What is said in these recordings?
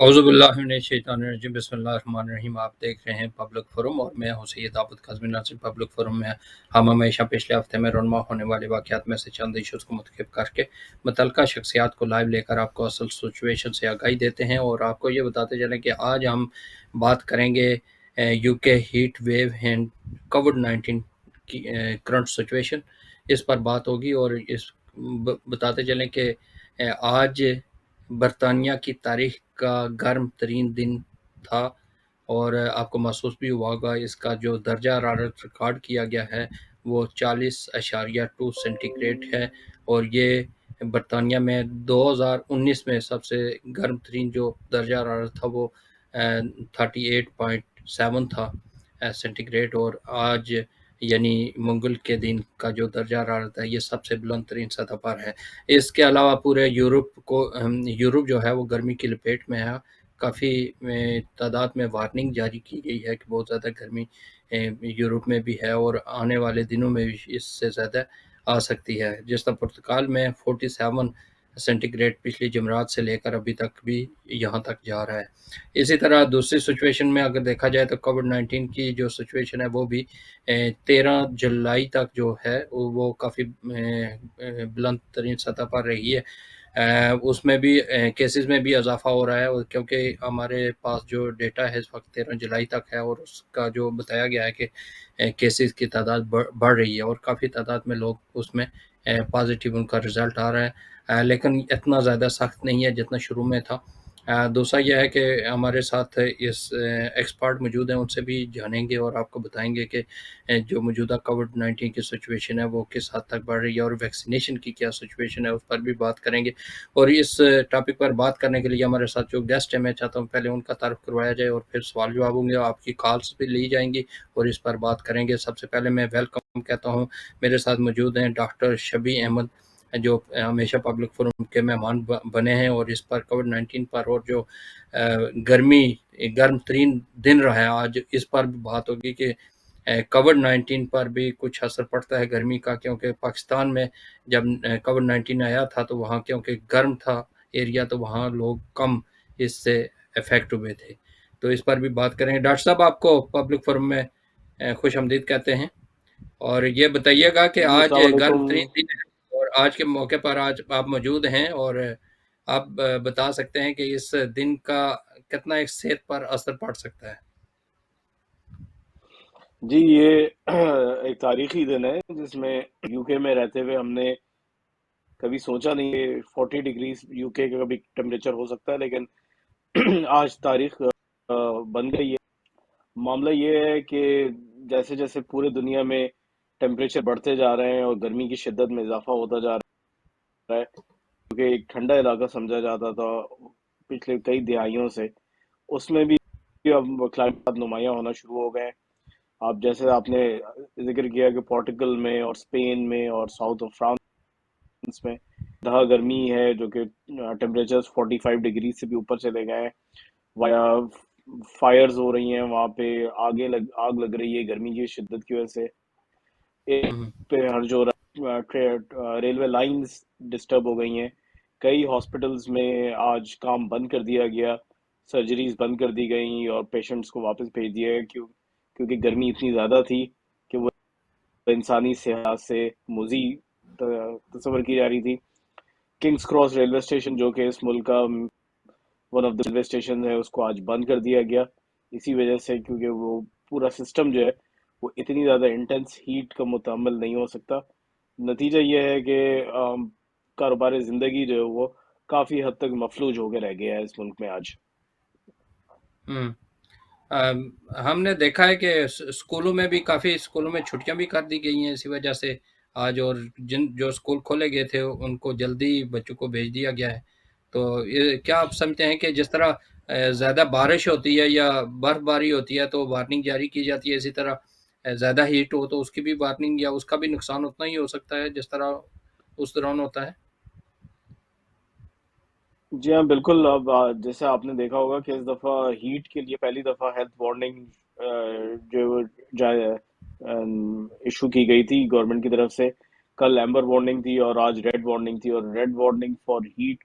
اعوذ باللہ من الشیطان الرجیم، بسم اللہ الرحمن الرحیم۔ آپ دیکھ رہے ہیں پبلک فورم اور میں ہوں سید عابد قاسمی ناصر۔ پبلک فورم میں ہم ہمیشہ پچھلے ہفتے میں رونما ہونے والے واقعات میں سے چند ایشوز کو منتخب کر کے متعلقہ شخصیات کو لائیو لے کر آپ کو اصل سچویشن سے آگاہی دیتے ہیں، اور آپ کو یہ بتاتے چلیں کہ آج ہم بات کریں گے یو کے ہیٹ ویو اینڈ کووڈ-19 کی کرنٹ سچویشن، اس پر بات ہوگی۔ اور اس بتاتے چلیں کہ آج برطانیہ کی تاریخ کا گرم ترین دن تھا، اور آپ کو محسوس بھی ہوا ہوگا اس کا جو درجہ حرارت ریکارڈ کیا گیا ہے وہ 40.2 سینٹی گریڈ ہے، اور یہ برطانیہ میں 2019 میں سب سے گرم ترین جو درجہ حرارت تھا وہ 38.7 تھا سینٹی گریڈ، اور آج یعنی منگل کے دن کا جو درجہ حرارت ہے یہ سب سے بلند ترین سطح پر ہے۔ اس کے علاوہ پورے یورپ جو ہے وہ گرمی کی لپیٹ میں ہے۔ کافی تعداد میں وارننگ جاری کی گئی ہے کہ بہت زیادہ گرمی یورپ میں بھی ہے، اور آنے والے دنوں میں بھی اس سے زیادہ آ سکتی ہے۔ جس طرح پرتگال میں 47 سینٹی گریڈ پچھلی جمعرات سے لے کر ابھی تک بھی یہاں تک جا رہا ہے۔ اسی طرح دوسری سچویشن میں اگر دیکھا جائے تو کووڈ-19 کی جو سچویشن ہے وہ بھی 13 جولائی تک جو ہے وہ کافی بلند ترین سطح پر رہی ہے۔ اس میں بھی کیسز میں بھی اضافہ ہو رہا ہے، اور کیونکہ ہمارے پاس جو ڈیٹا ہے اس وقت 13 جولائی تک ہے، اور اس کا جو بتایا گیا ہے کہ کیسز کی تعداد بڑھ رہی ہے، اور کافی تعداد میں لوگ اس میں پازیٹیو ان کا رزلٹ آ رہا ہے، لیکن اتنا زیادہ سخت نہیں ہے جتنا شروع میں تھا۔ دوسرا یہ ہے کہ ہمارے ساتھ اس ایکسپرٹ موجود ہیں، ان سے بھی جانیں گے اور آپ کو بتائیں گے کہ جو موجودہ کووڈ-19 کی سچویشن ہے وہ کس حد تک بڑھ رہی ہے، اور ویکسینیشن کی کیا سچویشن ہے اس پر بھی بات کریں گے۔ اور اس ٹاپک پر بات کرنے کے لیے ہمارے ساتھ جو گیسٹ ہیں میں چاہتا ہوں پہلے ان کا تعارف کروایا جائے، اور پھر سوال جواب ہوں گے، آپ کی کالس بھی لی جائیں گی اور اس پر بات کریں گے۔ سب سے پہلے میں ویلکم کہتا ہوں، میرے ساتھ موجود ہیں ڈاکٹر شبیہ احمد جو ہمیشہ پبلک فورم کے مہمان بنے ہیں، اور اس پر کووڈ-19 پر اور جو گرم ترین دن رہا ہے آج، اس پر بھی بات ہوگی کہ کووڈ-19 پر بھی کچھ اثر پڑتا ہے گرمی کا، کیونکہ پاکستان میں جب کووڈ-19 آیا تھا تو وہاں کیونکہ گرم تھا ایریا تو وہاں لوگ کم اس سے افیکٹ ہوئے تھے، تو اس پر بھی بات کریں گے۔ ڈاکٹر صاحب آپ کو پبلک فورم میں خوش آمدید کہتے ہیں، اور یہ بتائیے گا کہ جی آج السلام گرم علیکم۔ ترین دن ہے اور آج کے موقع پر آج آپ موجود ہیں، اور آپ بتا سکتے ہیں کہ اس دن کا کتنا ایک صحت پر اثر پڑ سکتا ہے؟ جی یہ ایک تاریخی دن ہے جس میں یو کے میں رہتے ہوئے ہم نے کبھی سوچا نہیں کہ 40 ڈگریز یو کے کا کبھی ٹیمپریچر ہو سکتا ہے، لیکن آج تاریخ بن گئی ہے۔ معاملہ یہ ہے کہ جیسے جیسے پورے دنیا میں ٹیمپریچر بڑھتے جا رہے ہیں اور گرمی کی شدت میں اضافہ ہوتا جا رہا ہے، کیونکہ ایک ٹھنڈا علاقہ سمجھا جاتا تھا پچھلے کئی دہائیوں سے، اس میں بھی اب کلائمیٹ نمایاں ہونا شروع ہو گئے ہیں۔ آپ جیسے آپ نے ذکر کیا کہ پورٹگل میں اور اسپین میں اور ساؤتھ آف فرانس میں انتہا گرمی ہے، جو کہ ٹیمپریچر 45 ڈگری سے بھی اوپر چلے گئے ہیں۔ فائرز ہو رہی ہیں وہاں پہ، آگ لگ رہی ہے گرمی کی شدت کی وجہ سے۔ ایک پہ ہر جو ریلوے لائنز ڈسٹرب ہو گئی ہیں، کئی ہاسپٹلز میں آج کام بند کر دیا گیا، سرجریز بند کر دی گئیں اور پیشنٹس کو واپس بھیج دیا گیا، کیونکہ گرمی اتنی زیادہ تھی کہ وہ انسانی صحت سے مضر تصور کی جا رہی تھی۔ کنگز کراس ریلوے اسٹیشن جو کہ اس ملک کا one of the railway station ہے، اس کو آج بند کر دیا گیا اسی وجہ سے، کیونکہ وہ پورا سسٹم جو ہے وہ اتنی زیادہ انٹینس ہیٹ کا متحمل نہیں ہو سکتا۔ نتیجہ یہ ہے کہ کاروبار زندگی جو ہے وہ کافی حد تک مفلوج ہو کے رہ گیا ہے اس ملک میں آج۔ ہم نے دیکھا ہے کہ اسکولوں میں بھی کافی اسکولوں میں چھٹیاں بھی کر دی گئی ہیں اسی وجہ سے آج، اور جو اسکول کھولے گئے تھے ان کو جلدی بچوں کو بھیج دیا گیا ہے۔ تو کیا آپ سمجھتے ہیں کہ جس طرح زیادہ بارش ہوتی ہے یا برف باری ہوتی ہے تو وارننگ جاری کی جاتی ہے، اسی طرح زیادہ ہیٹ ہو تو اس کی بھی وارننگ یا اس کا بھی نقصان اتنا ہی ہو سکتا ہے جس طرح اس دوران ہوتا ہے؟ جی ہاں بالکل۔ اب جیسے آپ نے دیکھا ہوگا کہ اس دفعہ ہیٹ کے لیے پہلی دفعہ ہیلتھ وارننگ جو ایشو کی گئی تھی گورنمنٹ کی طرف سے۔ کل ایمبر وارننگ تھی اور آج ریڈ وارننگ تھی، اور ریڈ وارننگ فار ہیٹ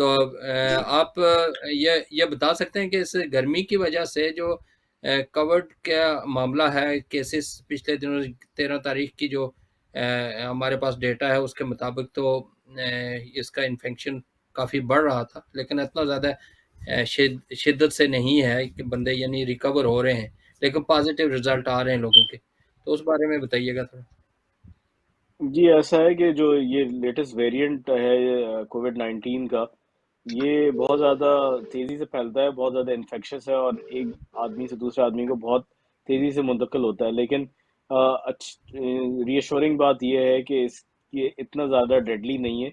تو آپ یہ بتا سکتے ہیں کہ اس گرمی کی وجہ سے جو کووڈ کا معاملہ ہے، کیسز پچھلے دنوں 13 تاریخ کی جو ہمارے پاس ڈیٹا ہے اس کے مطابق تو اس کا انفیکشن کافی بڑھ رہا تھا، لیکن اتنا زیادہ شدت سے نہیں ہے کہ بندے یعنی ریکور ہو رہے ہیں، لیکن پازیٹیو رزلٹ آ رہے ہیں لوگوں کے، تو اس بارے میں بتائیے گا تھوڑا۔ جی ایسا ہے کہ جو یہ لیٹسٹ ویریئنٹ ہے کووڈ 19 کا، یہ بہت زیادہ تیزی سے پھیلتا ہے، بہت زیادہ انفیکشس ہے، اور ایک آدمی سے دوسرے آدمی کو بہت تیزی سے منتقل ہوتا ہے. لیکن ری ایشورنگ بات یہ ہے کہ یہ اتنا زیادہ ڈیڈلی نہیں ہے،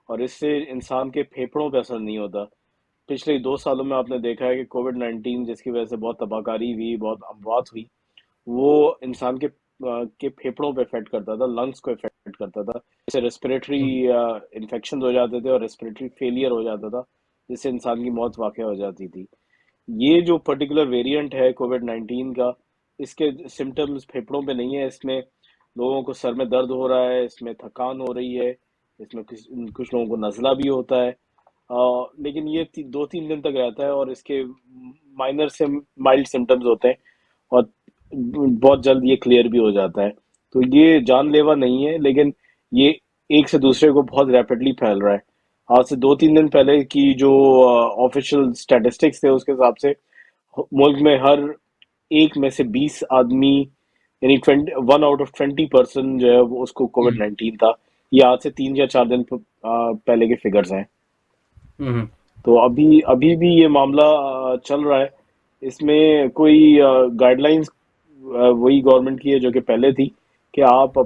اور اس سے انسان کے پھیپھڑوں پہ اثر نہیں ہوتا. پچھلے 2 سالوں میں آپ نے دیکھا ہے کہ کووڈ 19 جس کی وجہ سے بہت تباہ کاری ہوئی، بہت اموات ہوئی، وہ انسان کے پھیپھڑوں پہ افیکٹ کرتا تھا، لنگس کو افیکٹ کرتا تھا، جس سے ریسپریٹری انفیکشن ہو جاتے تھے اور ریسپریٹری فیلئر ہو جاتا تھا، جس سے انسان کی موت واقع ہو جاتی تھی. یہ جو پرٹیکولر ویریئنٹ ہے کووڈ 19 کا، اس کے سمٹمز پھیپھڑوں پہ نہیں ہے. اس میں لوگوں کو سر میں درد ہو رہا ہے، اس میں تھکان ہو رہی ہے، اس میں کچھ لوگوں کو نزلہ بھی ہوتا ہے، لیکن یہ 2-3 دن تک رہتا ہے، اور اس کے مائنر سے مائلڈ سمٹمز ہوتے ہیں، اور بہت جلد یہ کلیئر بھی ہو جاتا ہے. تو یہ جان لیوا نہیں ہے، لیکن یہ ایک سے دوسرے کو بہت ریپڈلی پھیل رہا ہے. آج سے 2-3 دن پہلے کی جو آفیشیل اسٹیٹسٹکس تھے اس کے حساب سے ملک میں ہر ایک میں سے 20 آدمی، یعنی 1 out of 20 پرسن جو ہے وہ اس کو کووڈ ہوں 19 تھا. یہ آج سے 3 یا 4 دن پہلے کے فگرز ہیں. ہوں تو ابھی بھی یہ معاملہ چل رہا ہے. اس میں کوئی گائیڈ لائنز وہی گورنمنٹ کی ہے جو کہ پہلے تھی، کہ آپ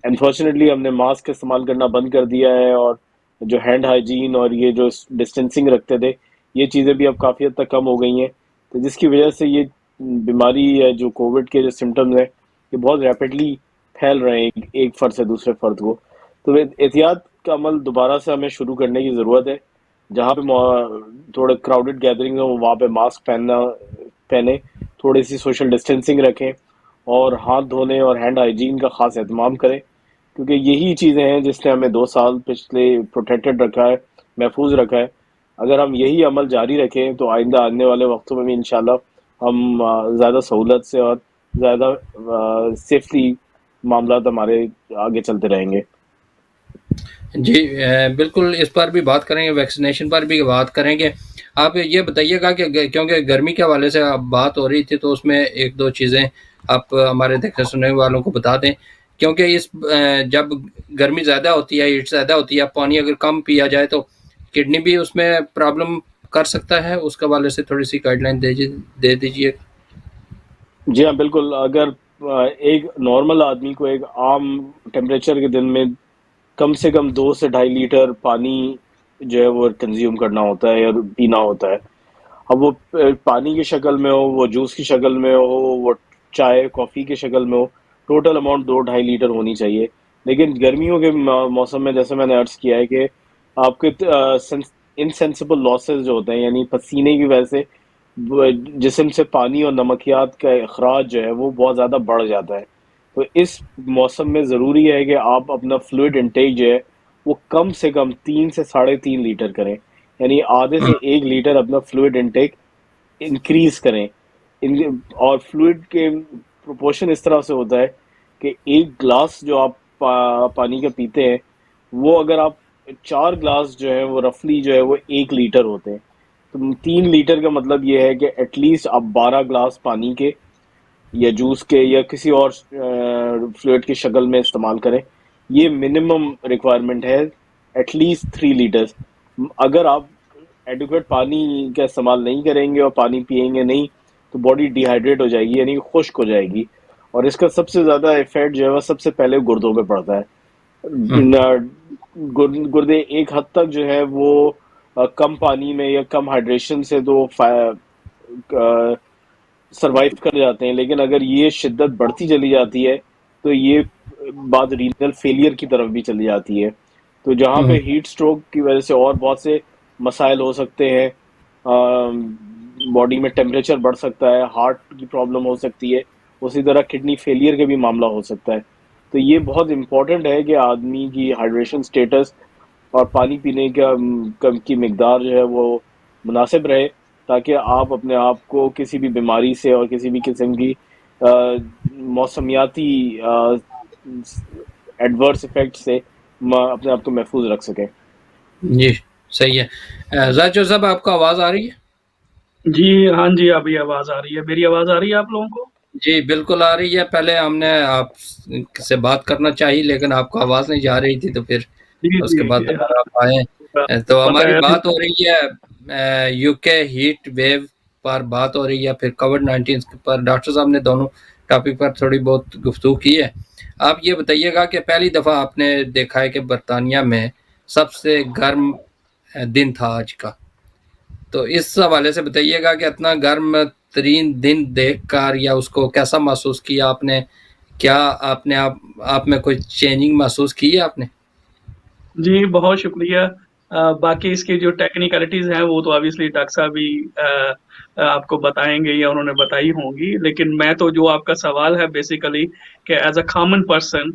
انفارچونیٹلی ہم نے ماسک استعمال کرنا بند کر دیا ہے، اور جو ہینڈ ہائیجین اور یہ جو ڈسٹینسنگ رکھتے تھے، یہ چیزیں بھی اب کافی حد تک کم ہو گئی ہیں. تو جس کی وجہ سے یہ بیماری ہے، جو کووڈ کے جو سمٹمز ہیں، یہ بہت ریپڈلی پھیل رہے ہیں ایک فرد سے دوسرے فرد کو. تو احتیاط کا عمل دوبارہ سے ہمیں شروع کرنے کی ضرورت ہے. جہاں پہ تھوڑے کراؤڈڈ گیدرنگ ہوں وہاں پہ ماسک پہنے، تھوڑی سی سوشل ڈسٹینسنگ رکھیں، اور ہاتھ دھونے اور ہینڈ ہائیجین کا خاص اہتمام کریں، کیونکہ یہی چیزیں ہیں جس نے ہمیں 2 سال پچھلے پروٹیکٹڈ رکھا ہے، محفوظ رکھا ہے. اگر ہم یہی عمل جاری رکھیں تو آئندہ آنے والے وقتوں میں بھی انشاءاللہ ہم زیادہ سہولت سے اور زیادہ سیفلی معاملات ہمارے آگے چلتے رہیں گے. جی بالکل، اس پر بھی بات کریں گے، ویکسینیشن پر بھی بات کریں گے. آپ یہ بتائیے گا کہ کیونکہ گرمی کے حوالے سے اب بات ہو رہی تھی تو اس میں ایک دو چیزیں آپ ہمارے دیکھنے سننے والوں کو بتا دیں. کیونکہ جب گرمی زیادہ ہوتی ہے، ہیٹ زیادہ ہوتی ہے، پانی اگر کم پیا جائے تو کڈنی بھی اس میں پرابلم کر سکتا ہے. اس کے حوالے سے تھوڑی سی گائیڈ لائن دے دیجیے. جی ہاں بالکل. اگر ایک نارمل آدمی کو ایک عام ٹیمپریچر کے دن میں کم سے کم 2 سے 2.5 لیٹر پانی جو ہے وہ کنزیوم کرنا ہوتا ہے یا پینا ہوتا ہے. اب وہ پانی کی شکل میں ہو، وہ جوس کی شکل میں ہو، وہ چائے کافی کی شکل میں ہو، ٹوٹل اماؤنٹ 2-2.5 لیٹر ہونی چاہیے. لیکن گرمیوں کے موسم میں جیسے میں نے عرض کیا ہے کہ آپ کے انسینسیبل لاسز جو ہوتے ہیں، یعنی پسینے کی وجہ سے جسم سے پانی اور نمکیات کا اخراج جو ہے وہ بہت زیادہ بڑھ جاتا ہے. تو اس موسم میں ضروری ہے کہ آپ اپنا فلوئڈ انٹیک جو ہے وہ کم سے کم 3 سے 3.5 لیٹر کریں، یعنی آدھے سے 1 لیٹر اپنا فلوئڈ انٹیک انکریز کریں. اور فلوئڈ کے پروپورشن اس طرح سے ہوتا ہے کہ ایک گلاس جو آپ پانی کا پیتے ہیں، وہ اگر آپ 4 گلاس جو ہے وہ رفلی جو ہے وہ 1 لیٹر ہوتے ہیں. تو 3 لیٹر کا مطلب یہ ہے کہ ایٹ لیسٹ آپ 12 گلاس پانی کے یا جوس کے یا کسی اور فلوئڈ کی شکل میں استعمال کریں. یہ منیمم ریکوائرمنٹ ہے، ایٹ لیسٹ 3 لیٹرز. اگر آپ ایڈیکویٹ پانی کا استعمال نہیں کریں گے اور پانی پیئیں گے نہیں تو باڈی ڈی ہائیڈریٹ ہو جائے گی، یعنی خشک ہو جائے گی، اور اس کا سب سے زیادہ افیکٹ جو ہے وہ سب سے پہلے گردوں پہ پڑتا ہے. گردے ایک حد تک جو ہے وہ کم پانی میں یا کم ہائیڈریشن سے تو سروائیو کر جاتے ہیں، لیکن اگر یہ شدت بڑھتی چلی جاتی ہے تو یہ بعد رینل فیلئر کی طرف بھی چلی جاتی ہے. تو جہاں پہ ہیٹ سٹروک کی وجہ سے اور بہت سے مسائل ہو سکتے ہیں، باڈی میں ٹیمپریچر بڑھ سکتا ہے، ہارٹ کی پرابلم ہو سکتی ہے، اسی طرح کڈنی فیلئر کا بھی معاملہ ہو سکتا ہے. تو یہ بہت امپورٹنٹ ہے کہ آدمی کی ہائیڈریشن سٹیٹس اور پانی پینے کی مقدار جو ہے وہ مناسب رہے، تاکہ آپ اپنے آپ کو کسی بھی بیماری سے اور کسی بھی قسم کی موسمیاتی ایڈورس افیکٹ سے اپنے آپ کو محفوظ رکھ سکیں۔ جی صحیح ہے۔ زاچو صاحب آپ کو آواز آ رہی ہے؟ جی ہاں جی، ابھی آواز آ رہی ہے، میری آواز آ رہی ہے آپ لوگوں کو؟ جی بالکل آ رہی ہے۔ پہلے ہم نے آپ سے بات کرنا چاہیے لیکن آپ کو آواز نہیں جا رہی تھی، تو پھر جی اس کے بعد جی دوبارہ آپ آئے تو ہماری بقایا بات ہو رہی ہے یو کے ہیٹ ویو پر بات ہو رہی ہے، پھر کووڈ-19 پر ڈاکٹر صاحب نے دونوں ٹاپک پر تھوڑی بہت گفتگو کی ہے۔ آپ یہ بتائیے گا کہ پہلی دفعہ آپ نے دیکھا ہے کہ برطانیہ میں سب سے گرم دن تھا آج کا، تو اس حوالے سے بتائیے گا کہ اتنا گرم ترین دن دیکھ کر یا اس کو کیسا محسوس کیا آپ نے؟ کیا آپ میں کوئی چینجنگ محسوس کی ہے آپ نے؟ جی بہت شکریہ۔ باقی اس کی جو ٹیکنیکلٹیز ہیں وہ تو آبویسلی ڈاکٹر صاحب ہی آپ کو بتائیں گے یا انہوں نے بتائی ہوں گی، لیکن میں تو جو آپ کا سوال ہے بیسیکلی کہ ایز اے کامن پرسن،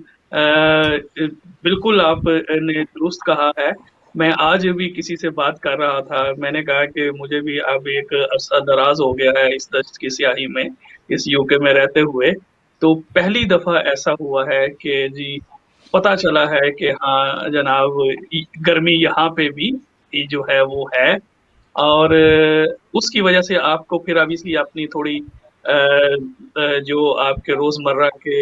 بالکل آپ نے درست کہا ہے۔ میں آج بھی کسی سے بات کر رہا تھا، میں نے کہا کہ مجھے بھی اب ایک عرصہ دراز ہو گیا ہے اس دشت کی سیاہی میں، اس یو کے میں رہتے ہوئے، تو پہلی دفعہ ایسا ہوا ہے کہ جی پتا چلا ہے کہ ہاں جناب گرمی یہاں پہ بھی جو ہے وہ ہے، اور اس کی وجہ سے آپ کو پھر ابھی اپنی تھوڑی جو آپ کے روزمرہ کے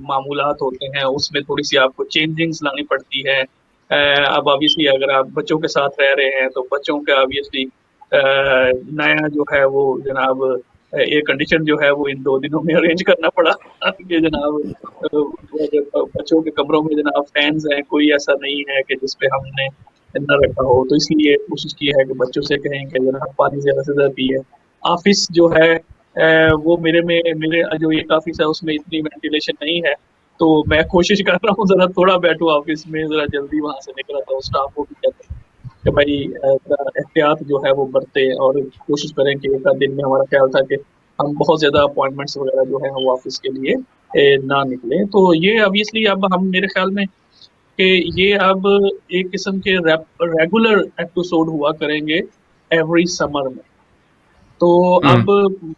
معمولات ہوتے ہیں اس میں تھوڑی سی آپ کو چینجنگز لانی پڑتی ہے۔ اب آبویسلی اگر آپ بچوں کے ساتھ رہ رہے ہیں تو بچوں کا آبویسلی نیا جو ہے وہ جناب ایئر کنڈیشن جو ہے وہ ان 2 دنوں میں ارینج کرنا پڑا کہ جناب بچوں کے کمروں میں جناب فینز ہیں، کوئی ایسا نہیں ہے کہ جس پہ ہم نے نہ رکھا ہو، تو اس لیے کوشش کی ہے کہ بچوں سے کہیں کہ جناب پانی زیادہ سے زیادہ پیے۔ آفس جو ہے وہ میرے جو ایک آفس ہے اس میں اتنی وینٹیلیشن نہیں ہے، تو میں کوشش کر رہا ہوں ذرا تھوڑا بیٹھوں آفس میں، ذرا جلدی وہاں سے نکلا تھا، اسٹاف کو بھی کہتے ہیں کہ بھائی احتیاط جو ہے وہ برتے اور کوشش کریں کہ ایک آدھ دن میں ہمارا خیال تھا کہ ہم بہت زیادہ اپوائنٹمنٹس وغیرہ جو ہے وہ آفس کے لیے نہ نکلیں۔ تو یہ obviously اب ہم میرے خیال میں کہ یہ اب ایک قسم کے ریگولر ایپیسوڈ ہوا کریں گے ایوری سمر میں۔ تو ہوں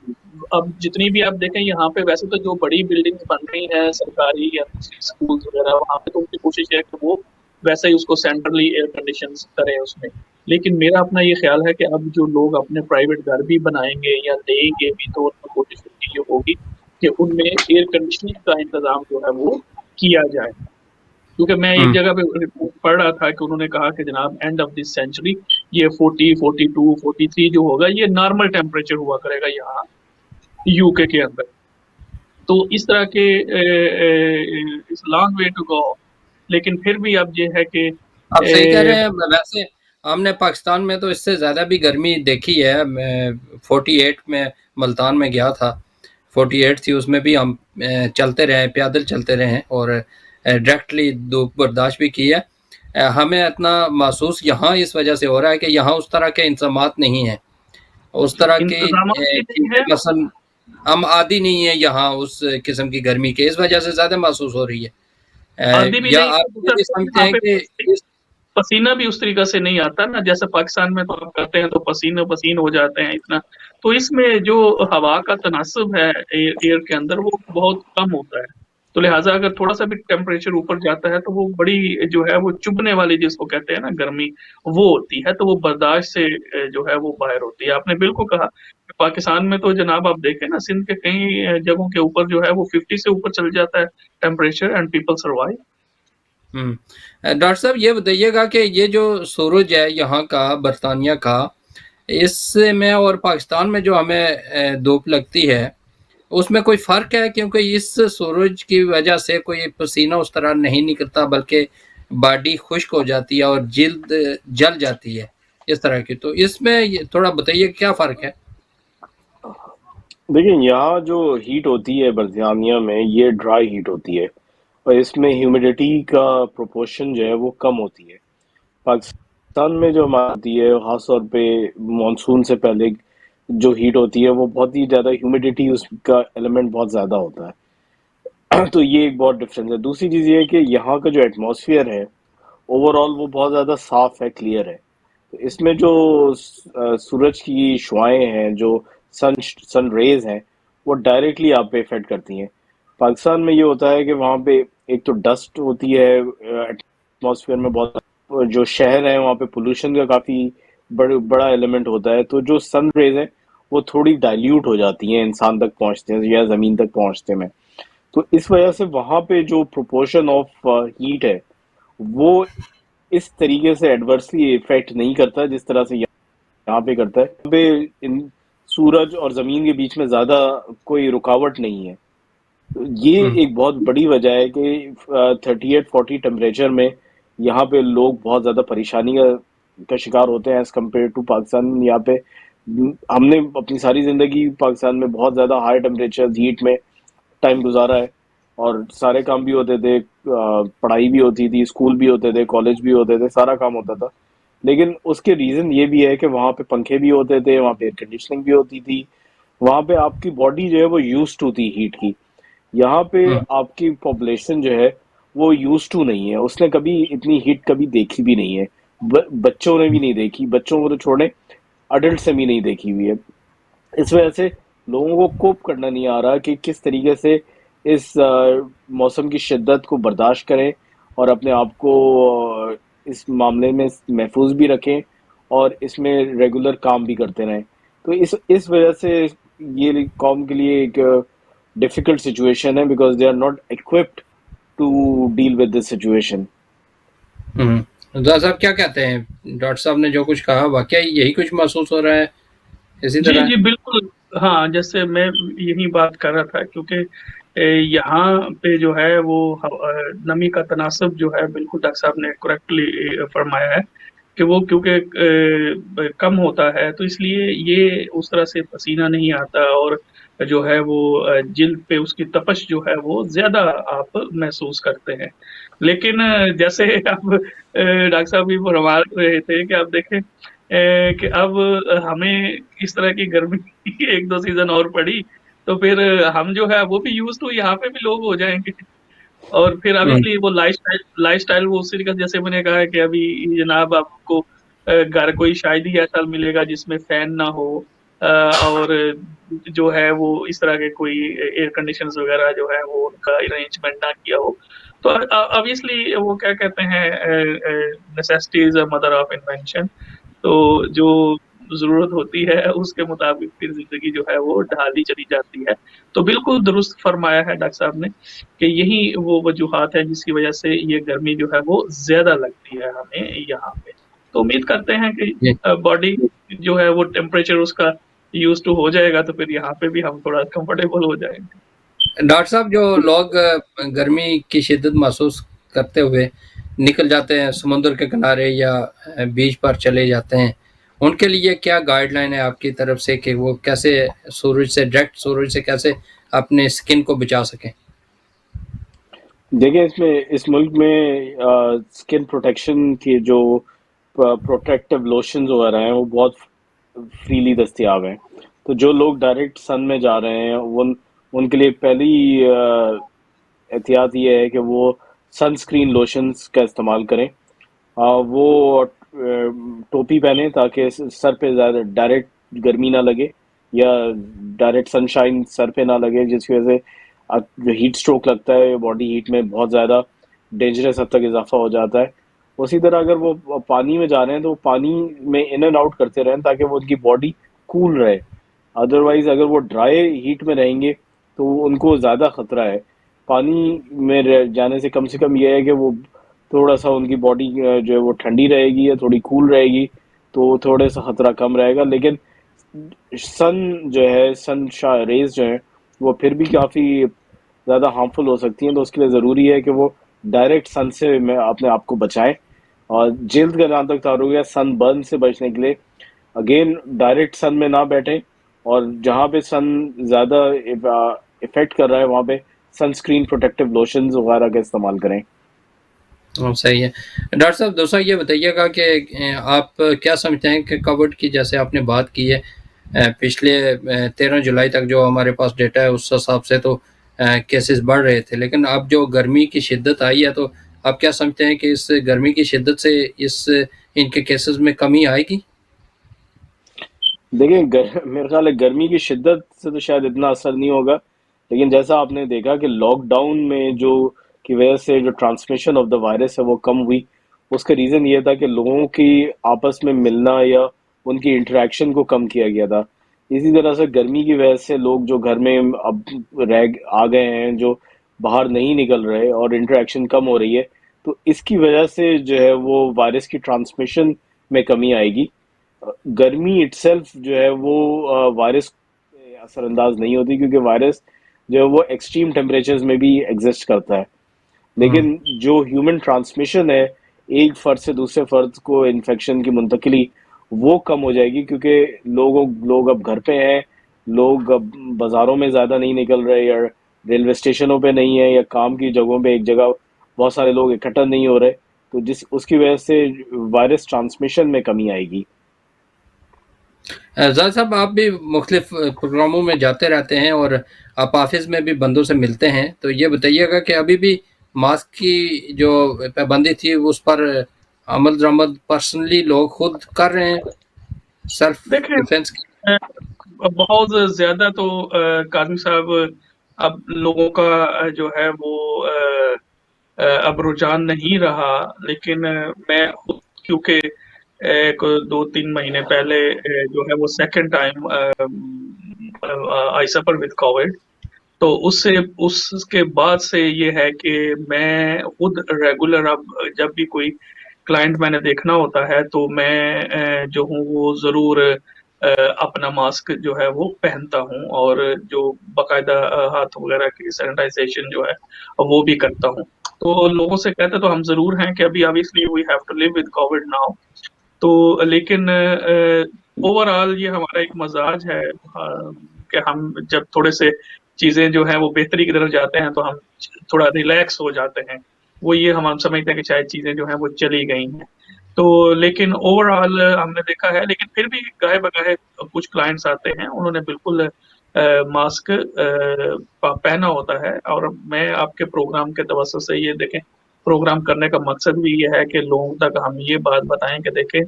اب جتنی بھی آپ دیکھیں یہاں پہ ویسے تو جو بڑی بلڈنگز بن رہی ہیں سرکاری یا دوسری اسکولز وغیرہ، وہاں پہ تو ان کی کوشش ہے کہ وہ ویسے ہی اس کو سینٹرلی ایئر کنڈیشنز کریں اس میں، لیکن میرا اپنا یہ خیال ہے کہ اب جو لوگ اپنے پرائیویٹ گھر بھی بنائیں گے یا لیں گے بھی تو ان میں کوشش ان کی یہ ہوگی کہ ان میں ایئر کنڈیشننگ کا انتظام جو ہے وہ کیا جائے، کیونکہ میں ایک ہوں جگہ پہ پڑھ رہا تھا کہ انہوں نے کہا کہ جناب اینڈ آف دس سینچری یہ 40 42 43 جو ہوگا یہ نارمل ٹیمپریچر ہوا کرے گا یہاں یو کے اندر، تو اس طرح کے لانگ وے ٹو گو، لیکن پھر بھی اب یہ ہے کہ آپ صحیح کہہ رہے ہیں۔ ویسے ہم نے پاکستان میں تو اس سے زیادہ بھی گرمی دیکھی ہے۔ میں 48 میں ملتان میں گیا تھا، 48 تھی، اس میں بھی ہم چلتے رہے، پیادل چلتے رہے اور ڈائریکٹلی دھوپ برداشت بھی کی ہے۔ ہمیں اتنا محسوس یہاں اس وجہ سے ہو رہا ہے کہ یہاں اس طرح کے انتظامات نہیں ہیں، اس طرح کی انتظامات بھی نہیں چیزیں ہے۔ مثلا ہم عادی نہیں ہیں یہاں اس قسم کی گرمی کے، اس وجہ سے زیادہ محسوس ہو رہی ہے۔ آدھی بھی یا نہیں ہے، آپ یہ دوسرا بھی تو سمجھتے یہاں ہیں پہ کہ اس پسینہ بھی اس طریقے سے نہیں آتا نا، جیسے پاکستان میں تو آپ کرتے ہیں تو پسینہ پسین ہو جاتے ہیں اتنا، تو اس میں جو ہوا کا تناسب ہے ایئر کے اندر وہ بہت کم ہوتا ہے، تو لہٰذا اگر تھوڑا سا بھی ٹیمپریچر اوپر جاتا ہے تو وہ بڑی جو ہے وہ چبھنے والی جس کو کہتے ہیں نا گرمی وہ ہوتی ہے، تو وہ برداشت سے جو ہے وہ باہر ہوتی ہے۔ آپ نے بالکل کہا کہ پاکستان میں تو جناب آپ دیکھیں نا سندھ کے کئی جگہوں کے اوپر جو ہے وہ 50 سے اوپر چل جاتا ہے temperature, and people survive. Doctor صاحب یہ بتائیے گا کہ یہ جو سورج ہے یہاں کا برطانیہ کا، اس میں اور پاکستان میں جو ہمیں دھوپ لگتی ہے اس میں کوئی فرق ہے؟ کیونکہ اس سورج کی وجہ سے کوئی پسینہ اس طرح نہیں نکلتا بلکہ باڈی خشک ہو جاتی ہے اور جلد جل جاتی ہے اس طرح کی، تو اس میں تھوڑا بتائیے کیا فرق ہے؟ دیکھیں یہاں جو ہیٹ ہوتی ہے برطانیہ میں یہ ڈرائی ہیٹ ہوتی ہے، اور اس میں ہیومیڈیٹی کا پروپورشن جو ہے وہ کم ہوتی ہے۔ پاکستان میں جو ہماری ہوتی ہے خاص طور پہ مانسون سے پہلے جو ہیٹ ہوتی ہے وہ بہت ہی زیادہ ہیومیڈیٹی، اس کا ایلیمنٹ بہت زیادہ ہوتا ہے، تو یہ ایک بہت ڈفرینس ہے. دوسری چیز یہ ہے کہ یہاں کا جو ایٹماسفیئر ہے اوور آل وہ بہت زیادہ صاف ہے، کلیئر ہے. تو اس میں جو سورج کی شعائیں ہیں، جو سن ریز ہیں، وہ ڈائریکٹلی آپ پہ افیکٹ کرتی ہیں. پاکستان میں یہ ہوتا ہے کہ وہاں پہ ایک تو ڈسٹ ہوتی ہے ایٹماسفیئر میں بہت، جو شہر ہیں وہاں پہ پولوشن کا کافی بڑا ایلیمنٹ ہوتا ہے. تو جو سن ریز ہیں وہ تھوڑی ڈائلیوٹ ہو جاتی ہیں انسان تک پہنچتے ہیں یا زمین تک پہنچتے میں. تو اس وجہ سے وہاں پہ جو پروپورشن آف ہیٹ ہے وہ اس طریقے سے ایڈورسلی افیکٹ نہیں کرتا جس طرح سے یہاں پہ کرتا ہے. یہاں پہ سورج اور زمین کے بیچ میں زیادہ کوئی رکاوٹ نہیں ہے. یہ ہوں، ایک بہت بڑی وجہ ہے کہ 38-40 ٹیمپریچر میں یہاں پہ لوگ بہت زیادہ پریشانی کا شکار ہوتے ہیں ایز کمپیئر ٹو پاکستان. یہاں پہ ہم نے اپنی ساری زندگی پاکستان میں بہت زیادہ ہائی ٹیمپریچر ہیٹ میں ٹائم گزارا ہے، اور سارے کام بھی ہوتے تھے، پڑھائی بھی ہوتی تھی، اسکول بھی ہوتے تھے، کالج بھی ہوتے تھے، سارا کام ہوتا تھا. لیکن اس کے ریزن یہ بھی ہے کہ وہاں پہ پنکھے بھی ہوتے تھے، وہاں پہ ایئر کنڈیشننگ بھی ہوتی تھی، وہاں پہ آپ کی باڈی جو ہے وہ یوز ٹو تھی ہیٹ کی. یہاں پہ ہوں، آپ کی پاپولیشن جو ہے وہ یوز ٹو نہیں ہے، اس نے کبھی اتنی ہیٹ کبھی دیکھی بھی نہیں ہے. بچوں نے بھی نہیں دیکھی، بچوں کو تو چھوڑیں، اڈلٹ سے بھی نہیں دیکھی ہوئی ہے. اس وجہ سے لوگوں کو کوپ کرنا نہیں آ رہا کہ کس طریقے سے اس موسم کی شدت کو برداشت کریں اور اپنے آپ کو اس معاملے میں محفوظ بھی رکھیں اور اس میں ریگولر کام بھی کرتے رہیں. تو اس وجہ سے یہ قوم کے لیے ایک ڈیفیکلٹ سچویشن ہے، because they are not equipped to deal with this situation. ہوں. ڈاکٹر صاحب کیا کہتے ہیں؟ ڈاکٹر صاحب نے جو کچھ کہا واقعی یہی کچھ محسوس ہو رہا ہے اسی جی طرح؟ جی بالکل. ہاں، جیسے میں یہی بات کر رہا تھا، کیونکہ یہاں پہ جو ہے وہ نمی کا تناسب جو ہے، بالکل ڈاکٹر صاحب نے کریکٹلی فرمایا ہے کہ وہ کیونکہ کم ہوتا ہے، تو اس لیے یہ اس طرح سے پسینہ نہیں آتا، اور جو ہے وہ جلد پہ اس کی تپش جو ہے وہ زیادہ آپ محسوس کرتے ہیں. لیکن جیسے اب ڈاکٹر صاحب بھی فرما رہے تھے کہ آپ دیکھیں کہ اب ہمیں اس طرح کی گرمی ایک دو سیزن اور پڑی تو پھر ہم جو ہے وہ بھی یوز ٹو یہاں پہ بھی لوگ ہو جائیں گے. اور پھر ہوں، obviously وہ لائف اسٹائل وہ اسی طریقے سے، جیسے میں نے کہا کہ ابھی جناب آپ کو گھر کوئی شاید ہی ایسا ملے گا جس میں فین نہ ہو، اور جو ہے وہ اس طرح کے کوئی ایئر کنڈیشنز وغیرہ جو ہے وہ ان کا ارینجمنٹ نہ کیا ہو. تو obviously وہ کیا کہتے ہیں، necessity is a mother of invention. تو جو ضرورت ہوتی ہے اس کے مطابق پھر زندگی جو ہے وہ ڈھالی چلی جاتی ہے. تو بالکل درست فرمایا ہے ڈاکٹر صاحب نے کہ یہی وہ وجوہات ہیں جس کی وجہ سے یہ گرمی جو ہے وہ زیادہ لگتی ہے ہمیں یہاں پہ. تو امید کرتے ہیں جی. کہ باڈی جو ہے وہ ٹیمپریچر اس کا یوز ٹو ہو جائے گا، تو پھر یہاں پہ بھی ہم تھوڑا کمفرٹیبل ہو جائیں گے. ڈاکٹر صاحب جو لوگ گرمی کی شدت محسوس کرتے ہوئے نکل جاتے ہیں سمندر کے کنارے یا بیچ پر چلے جاتے ہیں، ان کے لیے کیا گائیڈ لائن ہے آپ کی طرف سے کہ وہ کیسے ڈائریکٹ سورج سے کیسے اپنے اسکن کو بچا سکیں؟ دیکھیں، اس ملک میں اسکن پروٹیکشن کے جو پروٹیکٹیو لوشنز وغیرہ ہیں وہ بہت فریلی دستیاب ہیں. تو جو لوگ ڈائریکٹ سن میں جا رہے ہیں ان کے لیے پہلی احتیاط یہ ہے کہ وہ سن اسکرین لوشنز کا استعمال کریں. وہ ٹوپی پہنیں تاکہ سر پہ زیادہ ڈائریکٹ گرمی نہ لگے یا ڈائریکٹ سن شائن سر پہ نہ لگے، جس کی وجہ سے جو ہیٹ سٹروک لگتا ہے باڈی ہیٹ میں بہت زیادہ ڈینجرس حد تک اضافہ ہو جاتا ہے. اسی طرح اگر وہ پانی میں جا رہے ہیں تو وہ پانی میں ان اینڈ آؤٹ کرتے رہیں تاکہ وہ ان کی باڈی کول رہے. ادروائز اگر وہ ڈرائی ہیٹ میں رہیں گے تو ان کو زیادہ خطرہ ہے. پانی میں جانے سے کم یہ ہے کہ وہ تھوڑا سا ان کی باڈی جو ہے وہ ٹھنڈی رہے گی یا تھوڑی کول رہے گی، تو تھوڑے سا خطرہ کم رہے گا. لیکن سن جو ہے، سن ریز جو ہیں وہ پھر بھی کافی زیادہ ہارمفل ہو سکتی ہیں. تو اس کے لیے ضروری ہے کہ وہ ڈائریکٹ سن سے میں اپنے آپ کو بچائیں. اور جلد کا جہاں تک تعلق ہے، سن برن سے بچنے کے لیے اگین ڈائریکٹ سن میں نہ بیٹھیں، اور جہاں پہ سن زیادہ افیکٹ کر رہا ہے وہاں پہ سن اسکرین پروٹیکٹیو لوشنز وغیرہ کا استعمال کریں. صحیح ہے. ڈاکٹر صاحب دوسرا یہ بتائیے گا کہ آپ کیا سمجھتے ہیں کہ کووڈ کی جیسے آپ نے بات کی ہے، پچھلے 13 جولائی تک جو ہمارے پاس ڈیٹا ہے اس حساب سے تو کیسز بڑھ رہے تھے، لیکن اب جو گرمی کی شدت آئی ہے تو آپ کیا سمجھتے ہیں کہ اس گرمی کی شدت سے ان کے کیسز میں کمی آئے گی؟ دیکھیں میرے خیال ہے گرمی کی شدت سے تو شاید اتنا اثر نہیں ہوگا، لیکن جیسا آپ نے دیکھا کہ لاک ڈاؤن میں جو کی وجہ سے جو ٹرانسمیشن آف دا وائرس ہے وہ کم ہوئی، اس کا ریزن یہ تھا کہ لوگوں کی آپس میں ملنا یا ان کی انٹریکشن کو کم کیا گیا تھا۔ اسی طرح سے گرمی کی وجہ سے لوگ جو گھر میں اب آ گئے ہیں، جو باہر نہیں نکل رہے اور انٹریکشن کم ہو رہی ہے، تو اس کی وجہ سے جو ہے وہ وائرس کی ٹرانسمیشن میں کمی آئے گی۔ گرمی اٹ سیلف جو ہے وہ وائرس پہ اثر انداز نہیں ہوتی، کیونکہ وائرس جو ہے وہ ایکسٹریم ٹیمپریچرز میں بھی ایگزسٹ کرتا ہے، ہوں لیکن جو ہیومن ٹرانسمیشن ہے ایک فرد سے دوسرے فرد کو انفیکشن کی منتقلی، وہ کم ہو جائے گی، کیونکہ لوگ اب گھر پہ ہیں، لوگ اب بازاروں میں زیادہ نہیں نکل رہے، یا ریلوے اسٹیشنوں پہ نہیں ہے، یا کام کی جگہوں پہ ایک جگہ بہت سارے لوگ اکٹھا نہیں ہو رہے، تو اس کی وجہ سے وائرس ٹرانسمیشن میں کمی آئے گی۔ زاہد صاحب، آپ بھی مختلف پروگراموں میں جاتے رہتے ہیں اور آپ آفس میں بھی بندوں سے ملتے ہیں، تو یہ بتائیے گا کہ ابھی بھی ماسک کی جو پابندی تھی اس پر عمل درآمد پرسنلی لوگ خود کر رہے ہیں سیلف دیکھیں ڈیفینس کی؟ بہت زیادہ تو کاظم صاحب اب لوگوں کا جو ہے وہ اب رجحان نہیں رہا، لیکن میں خود کیونکہ ایک 2-3 مہینے پہلے جو ہے وہ سیکنڈ ٹائم آئی سفر وتھ کووڈ، تو اس کے بعد سے یہ ہے کہ میں خود ریگولر اب جب بھی کوئی کلائنٹ میں نے دیکھنا ہوتا ہے تو میں جو ہوں وہ ضرور اپنا ماسک جو ہے وہ پہنتا ہوں، اور جو باقاعدہ ہاتھ وغیرہ کی سینیٹائزیشن جو ہے وہ بھی کرتا ہوں۔ تو لوگوں سے کہتے تو ہم ضرور ہیں کہ ابھی obviously we have to live with COVID now، تو لیکن اوور آل یہ ہمارا ایک مزاج ہے کہ ہم جب تھوڑے سے چیزیں جو ہیں وہ بہتری کی طرف جاتے ہیں تو ہم تھوڑا ریلیکس ہو جاتے ہیں، وہ یہ ہم سمجھتے ہیں کہ شاید چیزیں جو ہیں وہ چلی گئی ہیں، تو لیکن اوور آل ہم نے دیکھا ہے، لیکن پھر بھی گاہے بگاہے کچھ کلائنٹس آتے ہیں انہوں نے بالکل ماسک پہنا ہوتا ہے، اور میں آپ کے پروگرام کے توسط سے یہ دیکھیں، پروگرام کرنے کا مقصد بھی یہ ہے کہ لوگوں تک ہم یہ بات بتائیں کہ دیکھیں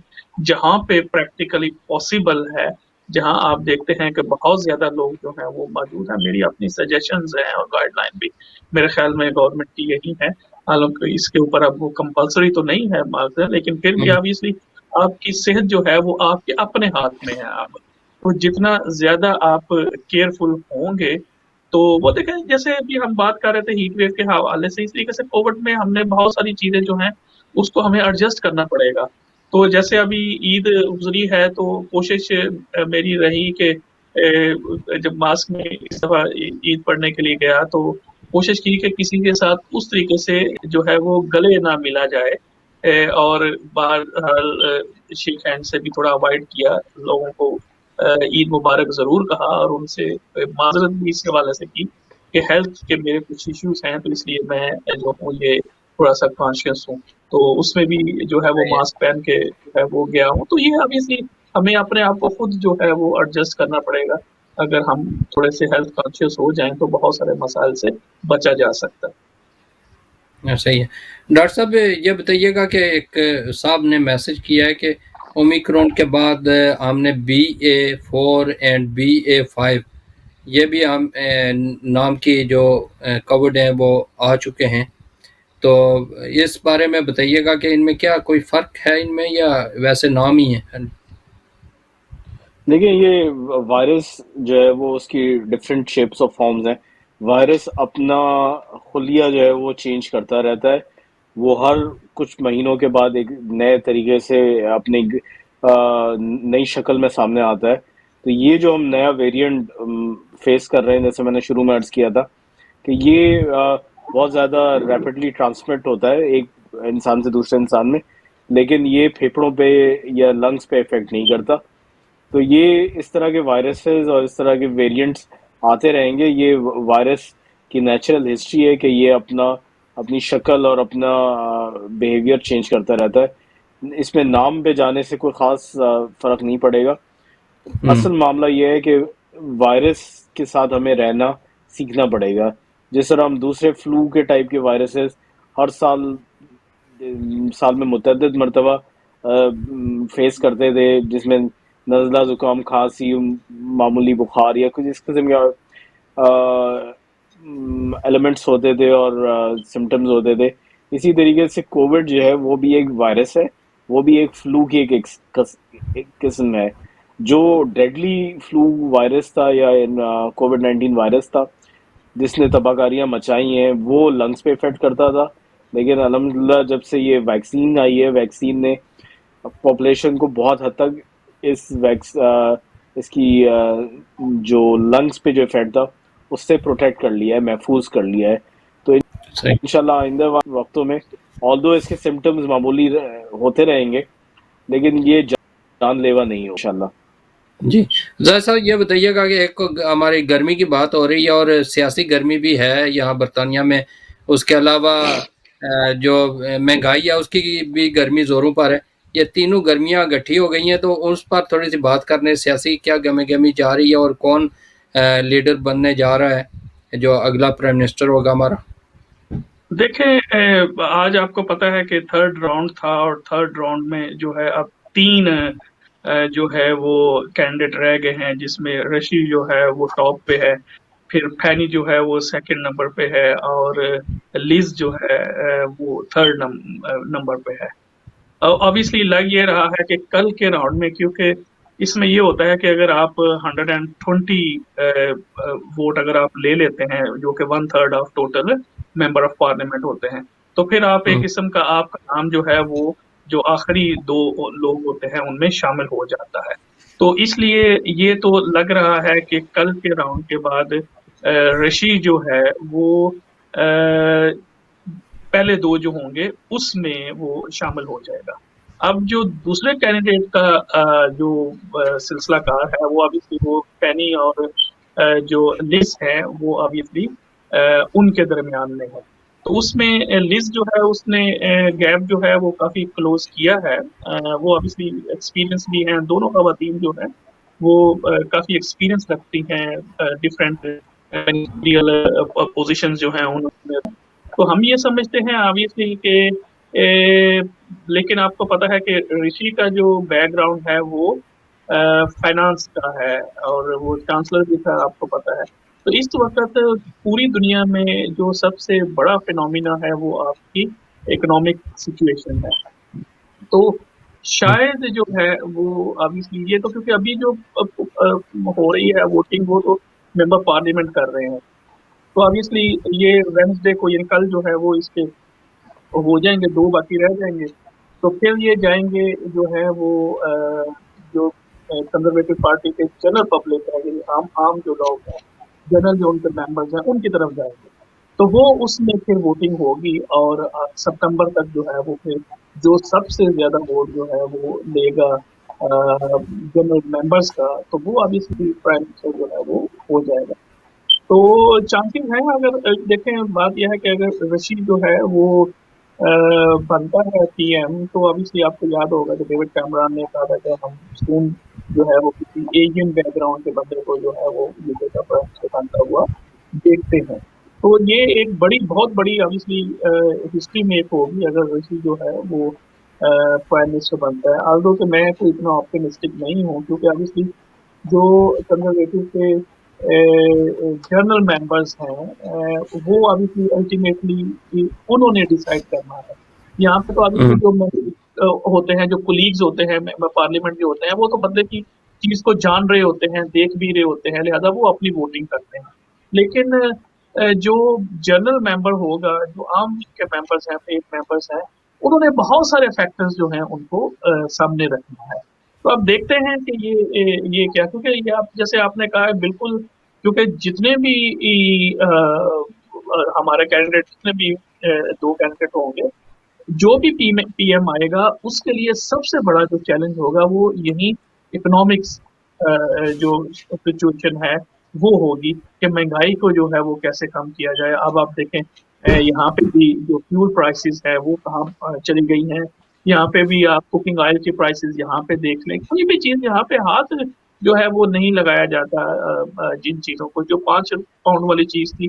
جہاں پہ پریکٹیکلی پاسبل ہے، جہاں آپ دیکھتے ہیں کہ بہت زیادہ لوگ جو ہیں وہ موجود ہیں، میری اپنی سجیشنز ہیں اور گائیڈ لائن بھی میرے خیال میں گورنمنٹ کی یہی ہے، حالانکہ اس کے اوپر اب وہ کمپلسری تو نہیں ہے ماسک، لیکن پھر بھی آبویسلی آپ کی صحت جو ہے وہ آپ کے اپنے ہاتھ میں ہے، آپ تو جتنا زیادہ آپ کیئرفل ہوں گے تو وہ دیکھیں جیسے ابھی ہم بات کر رہے تھے ہیٹ ویو کے حوالے سے، اس طریقے سے کووڈ میں ہم نے بہت ساری چیزیں جو ہیں اس کو ہمیں ایڈجسٹ کرنا پڑے گا، تو جیسے ابھی عید گزری ہے تو کوشش میری رہی کہ جب ماسک میں اس دفعہ عید پڑھنے کے لیے گیا تو کوشش کی کہ کسی کے ساتھ اس طریقے سے جو ہے وہ گلے نہ ملا جائے، اور باہر شیک ہینڈ سے بھی تھوڑا اوائڈ کیا، لوگوں کو عید مبارک ضرور کہا، اور ان سے معذرت بھی اس حوالے سے کی کہ ہیلتھ کے میرے کچھ ایشوز ہیں تو اس لیے میں جو ہوں یہ تھوڑا سا کانشیس ہوں، تو اس میں بھی جو ہے وہ ماسک پہن کے جو ہے وہ گیا ہوں، تو یہ obviously ہمیں اپنے آپ کو خود جو ہے وہ ایڈجسٹ کرنا پڑے گا، اگر ہم تھوڑے سے ہیلتھ کانشیس ہو جائیں تو بہت سارے مسائل سے بچا جا سکتا ہے۔ صحیح ہے ڈاکٹر صاحب، یہ بتائیے گا کہ ایک صاحب نے میسج کیا ہے کہ اومیکرون کے بعد ہم نے BA.4 اینڈ BA.5 یہ بھی ہم نام کی جو کووڈ ہیں وہ آ چکے ہیں، تو اس بارے میں بتائیے گا کہ ان میں کیا کوئی فرق ہے ان میں، یا ویسے نام ہی ہے؟ دیکھیں یہ وائرس جو ہے وہ اس کی ڈفرینٹ شیپس اور فارمز ہیں، وائرس اپنا خلیہ جو ہے وہ چینج کرتا رہتا ہے، وہ ہر کچھ مہینوں کے بعد ایک نئے طریقے سے اپنی نئی شکل میں سامنے آتا ہے، تو یہ جو ہم نیا ویریئنٹ فیس کر رہے ہیں، جیسے میں نے شروع میں عرض کیا تھا کہ یہ بہت زیادہ ریپڈلی ٹرانسمٹ ہوتا ہے ایک انسان سے دوسرے انسان میں، لیکن یہ پھیپھڑوں پہ یا لنگس پہ افیکٹ نہیں کرتا، تو یہ اس طرح کے وائرسز اور اس طرح کے ویریئنٹس آتے رہیں گے، یہ وائرس کی نیچرل ہسٹری ہے کہ یہ اپنی شکل اور اپنا بیہیویئر چینج کرتا رہتا ہے، اس میں نام پہ جانے سے کوئی خاص فرق نہیں پڑے گا، اصل معاملہ یہ ہے کہ وائرس کے ساتھ ہمیں رہنا سیکھنا پڑے گا، جس طرح ہم دوسرے فلو کے ٹائپ کے وائرسز ہر سال میں متعدد مرتبہ فیس کرتے تھے، جس میں نزلہ، زکام، کھانسی، معمولی بخار یا کچھ اس قسم کے ایلیمنٹس ہوتے تھے اور سمٹمز ہوتے تھے. اسی طریقے سے کووڈ جو ہے وہ بھی ایک وائرس ہے، وہ بھی ایک فلو کی ایک قسم ہے. جو ڈیڈلی فلو وائرس تھا یا کووڈ 19 وائرس تھا جس نے تباہ کاریاں مچائی ہیں، وہ لنگس پہ افیکٹ کرتا تھا. لیکن الحمدللہ جب سے یہ ویکسین آئی ہے، ویکسین نے پاپولیشن کو بہت حد تک اس کی جو لنگس پہ جو افیکٹ تھا اس سے پروٹیکٹ کر لیا ہے، محفوظ کر لیا ہے. تو صحیح. انشاءاللہ آئندہ وقتوں میں آلدو اس کے سمٹمز معمولی ہوتے رہیں گے، لیکن یہ جان لیوا نہیں ہو انشاءاللہ. جی ظاہر صاحب، یہ بتائیے گا کہ ایک ہماری گرمی کی بات ہو رہی ہے اور سیاسی گرمی بھی ہے یہاں برطانیہ میں، اس کے علاوہ جو مہنگائی ہے اس کی بھی گرمی زوروں پر ہے. یہ تینوں گرمیاں گٹھی ہو گئی ہیں، تو اس پر تھوڑی سی بات کرنے، سیاسی کیا گہمہ گہمی جا رہی ہے اور کون لیڈر بننے جا رہا ہے جو اگلا پرائم منسٹر ہوگا ہمارا. دیکھیں آج آپ کو پتا ہے کہ تھرڈ راؤنڈ تھا، اور تھرڈ راؤنڈ میں جو ہے اب 3 جو ہے وہ کینڈیڈیٹ رہ گئے ہیں، جس میں رشی جو ہے وہ ٹاپ پہ ہے، پھر فینی جو ہے وہ سیکنڈ نمبر پہ ہے، اور لیز جو ہے وہ تھرڈ نمبر پہ ہے. obviously لگ یہ رہا ہے کہ کل کے راؤنڈ میں، کیونکہ اس میں یہ ہوتا ہے کہ اگر آپ 120 ووٹ اگر آپ لے لیتے ہیں، جو کہ 1/3 of total member of parliament ہوتے ہیں، تو پھر آپ ایک قسم کا آپ کا نام جو ہے وہ جو آخری 2 لوگ ہوتے ہیں ان میں شامل ہو جاتا ہے. تو اس لیے یہ تو لگ رہا ہے کہ کل کے راؤنڈ کے بعد رشی جو ہے وہ پہلے 2 جو ہوں گے اس میں وہ شامل ہو جائے گا. اب جو دوسرے کینڈیڈیٹ کا جو سلسلہ کار ہے وہ ابھی وہ پینی اور جو لز ہے وہ ابھی ان کے درمیان میں ہے. تو اس میں لز جو ہے اس نے گیپ جو ہے وہ کافی کلوز کیا ہے. وہ ابھی ایکسپیرینس بھی ہیں، دونوں خواتین جو ہیں وہ کافی ایکسپیرینس رکھتی ہیں ڈفرینٹ منیسٹریل پوزیشن جو ہیں ان میں. تو ہم یہ سمجھتے ہیں obviously کہ لیکن آپ کو پتا ہے کہ رشی کا جو بیک گراؤنڈ ہے وہ فائنانس کا ہے، اور وہ چانسلر بھی تھا، آپ کو پتا ہے. تو اس وقت پوری دنیا میں جو سب سے بڑا فینومینا ہے وہ آپ کی اکنامک سچویشن ہے. تو شاید جو ہے وہ ابھی یہ تو کیونکہ ابھی جو ہو رہی ہے ووٹنگ وہ تو ممبر پارلیمنٹ کر رہے ہیں. تو obviously یہ وینسڈے کو یعنی کل جو ہے وہ اس کے ہو جائیں گے، 2 باقی رہ جائیں گے. تو پھر یہ جائیں گے جو ہے وہ جو کنزرویٹو پارٹی کے جنرل پبلک ہے، یعنی عام جو لوگ ہیں، جنرل جو ان کے ممبرز ہیں ان کی طرف جائیں گے. تو وہ اس میں پھر ووٹنگ ہوگی، اور ستمبر تک جو ہے وہ پھر جو سب سے زیادہ ووٹ جو ہے وہ لے گا جنرل ممبرز کا، تو وہ ابھی سے پرائم منسٹر جو ہے وہ ہو جائے گا. تو چانسز ہیں، اگر دیکھیں بات یہ ہے کہ اگر رشید جو ہے وہ بنتا ہے پی ایم، تو ابھی آپ کو یاد ہوگا کہ ڈیوڈ کیمران نے کہا تھا کہ ہم سون جو ہے وہ کسی ایشین بیک گراؤنڈ کے بندے کو جو ہے وہ یوکے کا پرائم منسٹر بنتا ہوا دیکھتے ہیں. تو یہ ایک بہت بڑی ابھی ہسٹری میں ایک ہوگی اگر رشید جو ہے وہ پرائم منسٹر بنتا ہے. آلدو کہ میں کوئی اتنا آپٹیمسٹک نہیں ہوں، کیونکہ ابھی جو کنزرویٹو کے جنرل ممبرز ہیں وہ ابھی الٹیمیٹلی انہوں نے ڈیسائیڈ کرنا ہے. یہاں پہ تو ابھی جو ہوتے ہیں، جو کولیگز ہوتے ہیں پارلیمنٹ کے ہوتے ہیں، وہ تو بندے کی چیز کو جان رہے ہوتے ہیں، دیکھ بھی رہے ہوتے ہیں، لہذا وہ اپنی ووٹنگ کرتے ہیں. لیکن جو جنرل ممبر ہوگا، جو عام کے ممبرز ہیں، پیڈ ممبرز ہیں، انہوں نے بہت سارے فیکٹرز جو ہیں ان کو سامنے رکھنا ہے. تو اب دیکھتے ہیں کہ یہ کیا، کیونکہ یہ جیسے آپ نے کہا ہے بالکل، کیونکہ جتنے بھی ہمارے کینڈیڈیٹ، جتنے بھی 2 کینڈیڈیٹ ہوں گے، جو بھی پی ایم آئے گا اس کے لیے سب سے بڑا جو چیلنج ہوگا وہ یہی اکنامکس جو سچویشن ہے وہ ہوگی کہ مہنگائی کو جو ہے وہ کیسے کم کیا جائے. اب آپ دیکھیں یہاں پہ بھی جو فیول پرائسز ہے وہ کہاں چلی گئی ہیں. یہاں پہ بھی آپ کوکنگ آئل کی پرائسز یہاں پہ دیکھ لیں، کوئی بھی چیز یہاں پہ ہاتھ جو ہے وہ نہیں لگایا جاتا جن چیزوں کو. جو 5 پاؤنڈ والی چیز تھی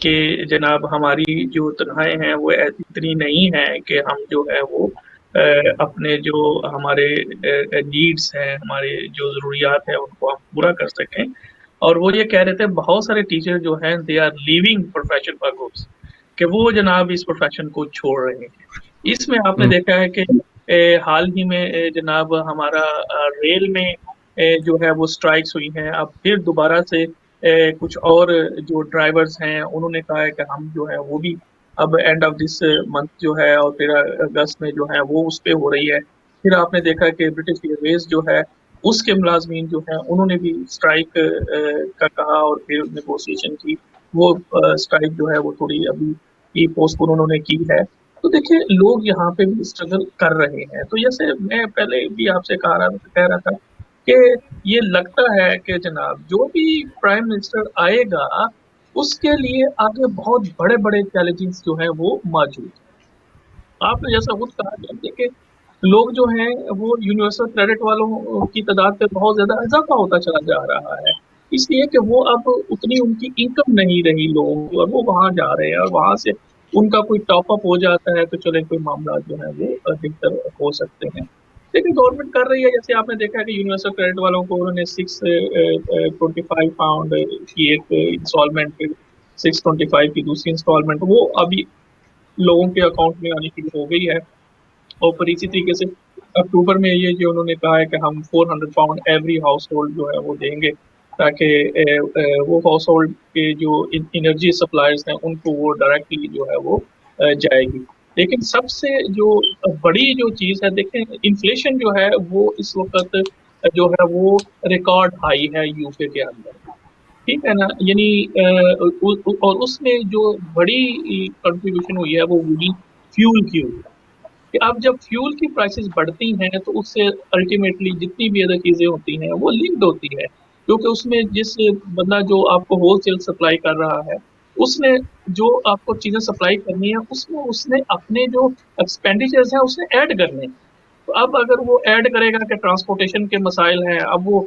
کہ جناب ہماری جو تنخواہیں ہیں وہ اتنی نہیں ہیں کہ ہم جو ہے وہ اپنے جو ہمارے نیڈس ہیں، ہمارے جو ضروریات ہیں ان کو ہم پورا کر سکیں. اور وہ یہ کہہ رہے تھے بہت سارے ٹیچر جو ہیں they are living profession for goods, کہ وہ جناب اس پروفیشن کو چھوڑ رہے ہیں. اس میں آپ نے دیکھا ہے کہ حال ہی میں جناب ہمارا ریل میں جو ہے وہ سٹرائکس ہوئی ہیں. اب پھر دوبارہ سے کچھ اور جو ڈرائیورز ہیں انہوں نے کہا ہے کہ ہم جو ہے وہ بھی اب اینڈ آف دس منتھ جو ہے اور پھر اگست میں جو ہے وہ اس پہ ہو رہی ہے. پھر آپ نے دیکھا کہ برٹش ایئر ویز جو ہے اس کے ملازمین جو ہیں انہوں نے بھی اسٹرائک کا کہا اور پھر نیگوسیشن کی. وہ اسٹرائک جو ہے وہ تھوڑی ابھی پوسٹ پون انہوں نے کی ہے. تو دیکھیں لوگ یہاں پہ بھی اسٹرگل کر رہے ہیں. تو جیسے میں پہلے بھی آپ سے کہہ رہا تھا کہ یہ لگتا ہے کہ جناب جو بھی پرائم منسٹر آئے گا اس کے لیے آگے بہت بڑے بڑے چیلنجز جو ہیں وہ موجود ہیں. آپ نے جیسا خود کہا کہ لوگ جو ہیں وہ یونیورسل کریڈٹ والوں کی تعداد پہ بہت زیادہ اضافہ ہوتا چلا جا رہا ہے، اس لیے کہ وہ اب اتنی ان کی انکم نہیں رہی لوگوں کی اور وہ وہاں جا رہے ہیں اور وہاں سے ان کا کوئی ٹاپ اپ ہو جاتا ہے تو چلے کوئی معاملات جو ہیں وہ بہتر ہو سکتے ہیں. لیکن گورنمنٹ کر رہی ہے، جیسے آپ نے دیکھا ہے کہ یونیورسل کریڈٹ والوں کو انہوں نے 625 پاؤنڈ کی ایک انسٹالمنٹ، 625 کی دوسری انسٹالمنٹ وہ ابھی لوگوں کے اکاؤنٹ میں آنی شروع ہو گئی ہے. اور پھر اسی طریقے سے اکتوبر میں یہ جو انہوں نے کہا ہے کہ ہم 400 پاؤنڈ ایوری ہاؤس ہولڈ جو ہے وہ دیں گے تاکہ وہ ہاؤس ہولڈ کے جو انرجی سپلائرز ہیں ان کو وہ ڈائریکٹلی جو ہے وہ جائے گی. لیکن سب سے جو بڑی جو چیز ہے دیکھیں انفلیشن جو ہے وہ اس وقت جو ہے وہ ریکارڈ ہائی ہے یو کے اندر، ٹھیک ہے نا. یعنی اور اس میں جو بڑی کنٹریبیوشن ہوئی ہے وہ ہوئی فیول کی ہوئی ہے کہ اب جب فیول کی پرائسز بڑھتی ہیں تو اس سے الٹیمیٹلی جتنی بھی ادر چیزیں ہوتی ہیں وہ لنکڈ ہوتی ہے، کیونکہ اس میں جس بندہ جو آپ کو ہول سیل سپلائی کر رہا ہے اس نے جو آپ کو چیزیں سپلائی کرنی ہے اس نے اپنے جو ایکسپینڈیچرز ہیں اس نے ایڈ کرنے ہیں. تو اب اگر وہ ایڈ کرے گا کہ ٹرانسپورٹیشن کے مسائل ہیں، اب وہ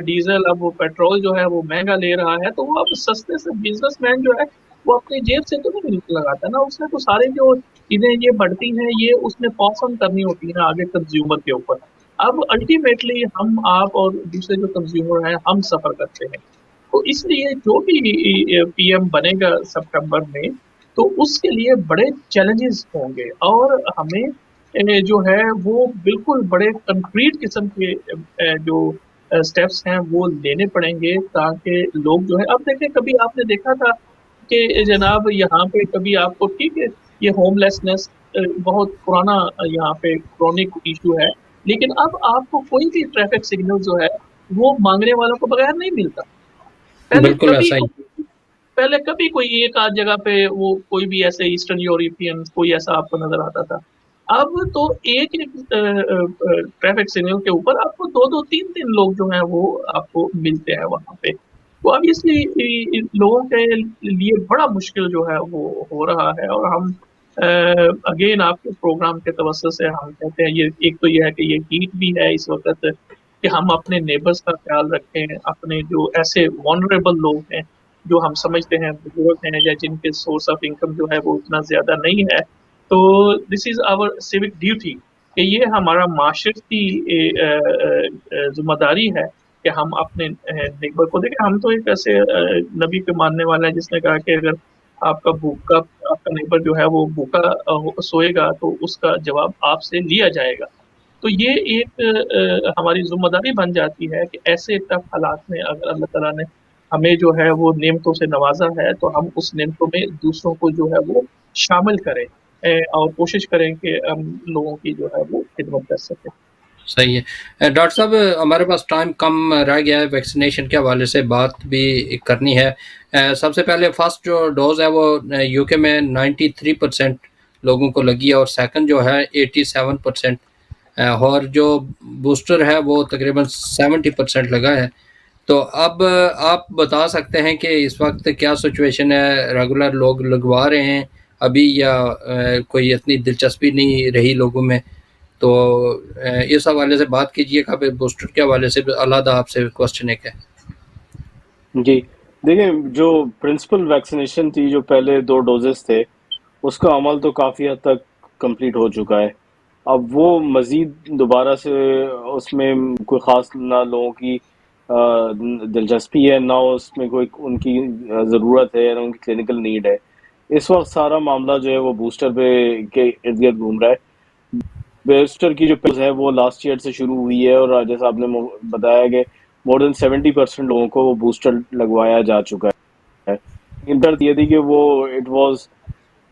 ڈیزل اب وہ پیٹرول جو ہے وہ مہنگا لے رہا ہے تو وہ اب سستے سے بزنس مین جو ہے وہ اپنی جیب سے تو نہیں لگاتا نا، اس نے تو سارے جو چیزیں یہ بڑھتی ہیں یہ اس نے پاس آن کرنی ہوتی ہیں آگے کنزیومر کے اوپر. اب الٹیمیٹلی ہم آپ اور دوسرے جو کنزیومر ہیں ہم سفر کرتے ہیں. تو اس لیے جو بھی پی ایم بنے گا سپٹمبر میں تو اس کے لیے بڑے چیلنجز ہوں گے اور ہمیں جو ہے وہ بالکل بڑے کنکریٹ قسم کے جو سٹیپس ہیں وہ لینے پڑیں گے تاکہ لوگ جو ہے اب دیکھیں کبھی آپ نے دیکھا تھا کہ جناب یہاں پہ کبھی آپ کو ٹھیک ہے یہ ہوم لیسنس بہت پرانا یہاں پہ کرونک ایشو ہے، لیکن اب آپ کو کوئی بھی ٹریفک سگنل جو ہے وہ مانگنے والوں کو بغیر نہیں ملتا. پہلے بالکل کبھی ایسا ہی. کوئی ایک آدھ جگہ پہ وہ کوئی بھی ایسے ایسٹرن یورپین کوئی ایسا آپ کو نظر آتا تھا. اب تو ایک ٹریفک سگنل کے اوپر آپ کو دو تین لوگ جو ہیں وہ آپ کو ملتے ہیں وہاں پہ. تو اب اس لیے لوگوں کے لیے بڑا مشکل جو ہے وہ ہو رہا ہے. اور ہم اگین آپ کے پروگرام کے توسط سے ہم کہتے ہیں یہ ایک تو یہ ہے کہ یہ ہیٹ بھی ہے اس وقت کہ ہم اپنے نیبرز کا خیال رکھیں، اپنے جو ایسے وانریبل لوگ ہیں جو ہم سمجھتے ہیں بزرگ ہیں یا جن کے سورس آف انکم جو ہے وہ اتنا زیادہ نہیں ہے. تو دس از آور سیوک ڈیوٹی کہ یہ ہمارا معاشرتی ذمہ داری ہے کہ ہم اپنے نیبر کو دیکھیں. ہم تو ایک ایسے نبی کے ماننے والے ہیں جس نے کہا کہ اگر آپ کا نیبر جو ہے وہ بھوکا سوئے گا تو اس کا جواب آپ سے لیا جائے گا. تو یہ ایک ہماری ذمہ داری بن جاتی ہے کہ ایسے ٹف حالات میں اگر اللہ تعالیٰ نے ہمیں جو ہے وہ نعمتوں سے نوازا ہے تو ہم اس نعمتوں میں دوسروں کو جو ہے وہ شامل کریں اور کوشش کریں کہ ہم لوگوں کی جو ہے وہ خدمت کر سکیں. صحیح ہے ڈاکٹر صاحب، ہمارے پاس ٹائم کم رہ گیا ہے، ویکسینیشن کے حوالے سے بات بھی کرنی ہے. سب سے پہلے فرسٹ جو ڈوز ہے وہ یو کے میں 93% لوگوں کو لگی ہے اور سیکنڈ جو ہے 87%، اور جو بوسٹر ہے وہ تقریباً 70% لگا ہے. تو اب آپ بتا سکتے ہیں کہ اس وقت کیا سچویشن ہے، ریگولر لوگ لگوا رہے ہیں ابھی یا کوئی اتنی دلچسپی نہیں رہی لوگوں میں؟ تو اس حوالے سے بات کیجیے گا. پھر بوسٹر کے حوالے سے بھی علیحدہ آپ سے کوشچن ایک ہے. جی دیکھیں جو پرنسپل ویکسینیشن تھی، جو پہلے 2 ڈوزز تھے، اس کا عمل تو کافی حد تک کمپلیٹ ہو چکا ہے. اب وہ مزید دوبارہ سے اس میں کوئی خاص نہ لوگوں کی دلچسپی ہے، نہ اس میں کوئی ان کی ضرورت ہے، نہ ان کی کلینکل نیڈ ہے. اس وقت سارا معاملہ جو ہے وہ بوسٹر پہ کے ارد گرد گھوم رہا ہے. بوسٹر کی جو پیز ہے وہ لاسٹ ایئر سے شروع ہوئی ہے، اور جیسا آپ نے بتایا کہ مور دین 70% لوگوں کو وہ بوسٹر لگوایا جا چکا ہے. ان پر یہ تھی کہ وہ اٹ واز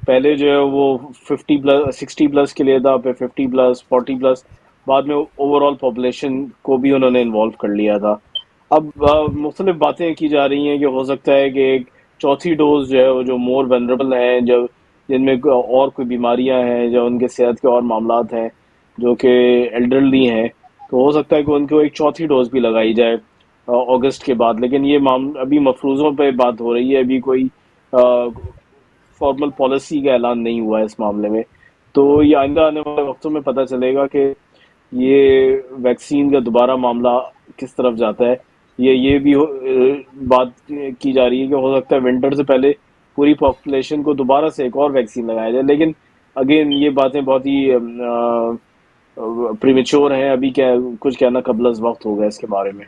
پہلے جو ہے وہ 60+ کے لیے تھا، پھر 50+، 40+، بعد میں اوور آل پاپولیشن کو بھی انہوں نے انوالو کر لیا تھا. اب مختلف باتیں کی جا رہی ہیں کہ ہو سکتا ہے کہ ایک چوتھی ڈوز جو ہے وہ جو مور ونریبل ہیں، جن میں اور کوئی بیماریاں ہیں، جو ان کے صحت کے اور معاملات ہیں، جو کہ ایلڈرلی ہیں، تو ہو سکتا ہے کہ ان کو ایک چوتھی ڈوز بھی لگائی جائے اگست کے بعد. لیکن یہ ابھی مفروضوں پہ بات ہو رہی ہے، ابھی کوئی فارمل پالیسی کا اعلان نہیں ہوا ہے اس معاملے میں. تو یہ آئندہ آنے والے وقتوں میں پتہ چلے گا کہ یہ ویکسین کا دوبارہ معاملہ کس طرف جاتا ہے. یہ بھی بات کی جا رہی ہے کہ ہو سکتا ہے ونٹر سے پہلے پوری پاپولیشن کو دوبارہ سے ایک اور ویکسین لگایا جائے. لیکن اگین یہ باتیں بہت ہی پریمیچور ہیں، ابھی کیا کچھ کہنا قبل از وقت ہوگا اس کے بارے میں.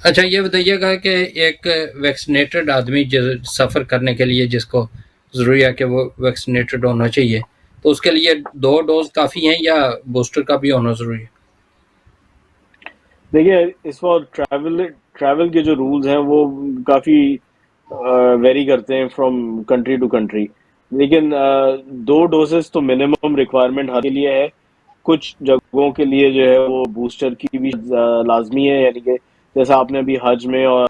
اچھا یہ بتائیے گا کہ ایک ویکسینیٹڈ آدمی سفر کرنے کے لیے جس کو ضروری ہے کہ وہ ویکسینیٹڈ ہونا چاہیے، تو اس کے لیے 2 ڈوز کافی ہیں یا بوسٹر کا بھی ہونا ضروری ہے؟ دیکھیے اس وقت ٹریول کے جو رولز ہیں وہ کافی ویری کرتے ہیں فرام کنٹری ٹو کنٹری. لیکن 2 ڈوزز تو منیمم ریکوائرمنٹ ہر کے لیے ہے. کچھ جگہوں کے لیے جو ہے وہ بوسٹر کی بھی لازمی ہے، یعنی کہ جیسا آپ نے ابھی حج میں اور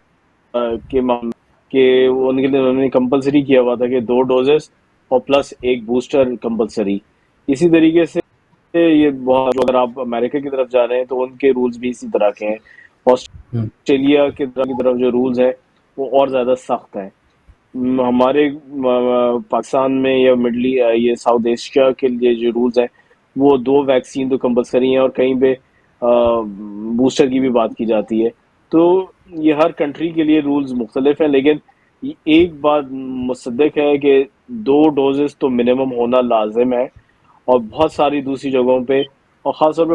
کہ ان کے لیے انہوں نے کمپلسری کیا ہوا تھا کہ 2 ڈوزز اور پلس ایک بوسٹر کمپلسری. اسی طریقے سے یہ بہت، اگر آپ امریکہ کی طرف جا رہے ہیں تو ان کے رولز بھی اسی طرح کے ہیں. آسٹریلیا کی طرف جو رولز ہیں وہ اور زیادہ سخت ہیں. ہمارے پاکستان میں یا یہ ساؤتھ ایشیا کے لیے جو رولز ہیں وہ 2 ویکسین تو کمپلسری ہیں، اور کہیں پہ بوسٹر کی بھی بات کی جاتی ہے. تو یہ ہر کنٹری کے لیے رولز مختلف ہیں، لیکن ایک بات مصدق ہے کہ 2 ڈوزز تو منیمم ہونا لازم ہے. اور بہت ساری دوسری جگہوں پہ، اور خاص طور پہ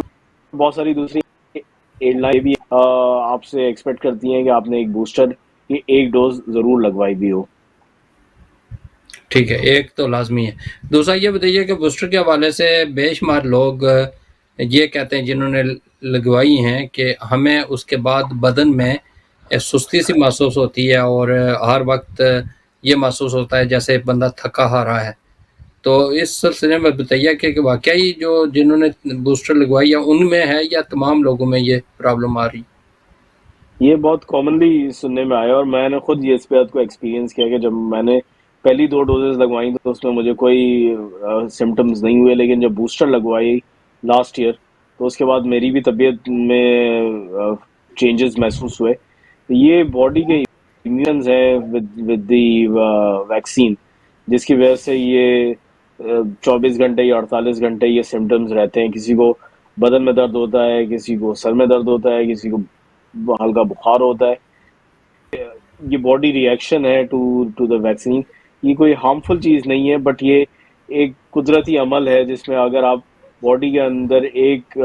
بہت ساری دوسری ایئر لائن بھی آپ سے ایکسپیکٹ کرتی ہیں کہ آپ نے ایک بوسٹر کی ایک ڈوز ضرور لگوائی بھی ہو. ٹھیک ہے، ایک تو لازمی ہے. دوسرا یہ بتائیے کہ بوسٹر کے حوالے سے بے شمار لوگ یہ کہتے ہیں جنہوں نے لگوائی ہیں کہ ہمیں اس کے بعد بدن میں سستی سی محسوس ہوتی ہے، اور ہر وقت یہ محسوس ہوتا ہے جیسے بندہ تھکا ہارا ہے. تو اس سلسلے میں بتائیے کہ واقعی جو جنہوں نے بوسٹر لگوائی ہے ان میں ہے یا تمام لوگوں میں یہ پرابلم آ رہی؟ یہ بہت کامنلی سننے میں آیا، اور میں نے خود یہ اس بات کو ایکسپیرینس کیا کہ جب میں نے پہلی 2 ڈوزز لگوائیں تو اس میں مجھے کوئی سمٹمز نہیں ہوئے. لیکن جب بوسٹر لگوائی لاسٹ ایئر تو اس کے بعد میری بھی طبیعت میں چینجز محسوس ہوئے. یہ باڈی کے امیونز ہیں ود دی ویکسین، جس کی وجہ سے یہ 24 گھنٹے یا 48 گھنٹے یہ سمٹمز رہتے ہیں. کسی کو بدن میں درد ہوتا ہے، کسی کو سر میں درد ہوتا ہے، کسی کو ہلکا بخار ہوتا ہے. یہ باڈی ریئیکشن ہے ٹو دا ویکسین. یہ کوئی ہارمفل چیز نہیں ہے، بٹ یہ ایک قدرتی عمل ہے جس میں اگر آپ باڈی کے اندر ایک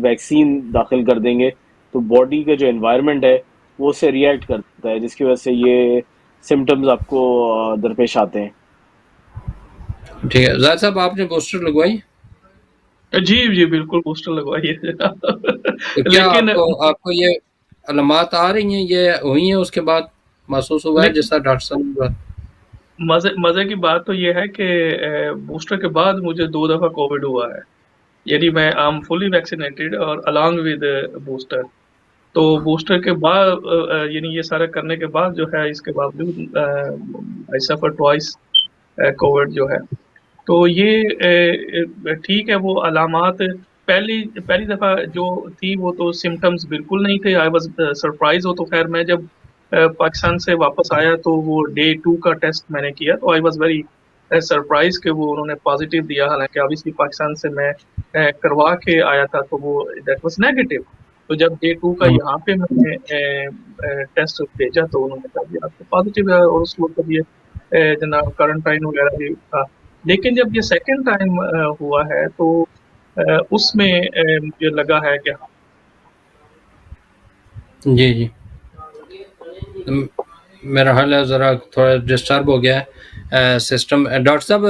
ویکسین داخل کر دیں گے تو باڈی کا جو انوائرمنٹ ہے وہ اس سے ریئیکٹ کرتا ہے، جس کی وجہ سے یہ سمٹمز آپ کو درپیش آتے ہیں. ٹھیک ہے، زاہد صاحب آپ نے بوسٹر لگوائی؟ جی بالکل بوسٹر لگوائیے. تو کیا لیکن آپ کو یہ علامات آ رہی ہیں، یہ ہوئی ہیں اس کے بعد محسوس ہوا ہے جیسا ڈاکٹر صاحب نے بات؟ مزے کی بات تو یہ ہے کہ بوسٹر کے بعد مجھے 2 دفعہ کووڈ ہوا ہے. یعنی میں آم فلی ویکسینیٹڈ اور الانگ ود بوسٹر. تو بوسٹر کے بعد یعنی یہ سارا کرنے کے بعد جو ہے، اس کے باوجود آئی سفر ٹوائس کووڈ جو ہے. تو یہ ٹھیک ہے، وہ علامات پہلی دفعہ جو تھی وہ تو سمٹمز بالکل نہیں تھے. I was surprise. ہو تو خیر میں جب پاکستان سے واپس آیا تو وہ ڈے 2 کا ٹیسٹ میں نے کیا تو آئی واز ویری سرپرائز کہ وہ انہوں نے پازیٹیو دیا. حالانکہ ابویسلی پاکستان سے میں کروا کے آیا تھا تو وہ دیٹ واز نیگیٹو. تو جب Day 2 کا یہاں پہ میں نے ٹیسٹ بھیجا تو انہوں نے کہا کہ آپ کو پازیٹیو ہے، اور اس وقت یہ جناب کرنٹائن وغیرہ بھی تھا. لیکن جب یہ سیکنڈ ٹائم ہوا ہے تو اس میں مجھے لگا ہے کہ جی جی میرا حال ہے ذرا تھوڑا ڈسٹرب ہو گیا ہے سسٹم. ڈاکٹر صاحب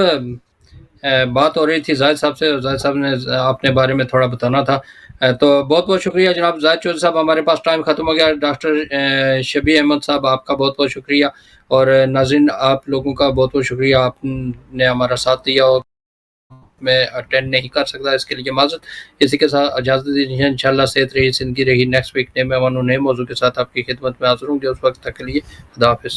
بات ہو رہی تھی زاہد صاحب سے، زاہد صاحب نے اپنے بارے میں تھوڑا بتانا تھا. تو بہت بہت شکریہ جناب زاہد چودھری صاحب، ہمارے پاس ٹائم ختم ہو گیا. ڈاکٹر شبیہ احمد صاحب آپ کا بہت بہت شکریہ، اور ناظرین آپ لوگوں کا بہت بہت شکریہ، آپ نے ہمارا ساتھ دیا اور میں اٹینڈ نہیں کر سکتا، اس کے لیے معذرت. اسی کے ساتھ اجازت دیجیے، انشاءاللہ صحت رہی زندگی رہی، نیکسٹ ویک نئے مہمانوں نئے موضوع کے ساتھ آپ کی خدمت میں حاضر ہوں گے. اس وقت تک کے لیے خدا حافظ.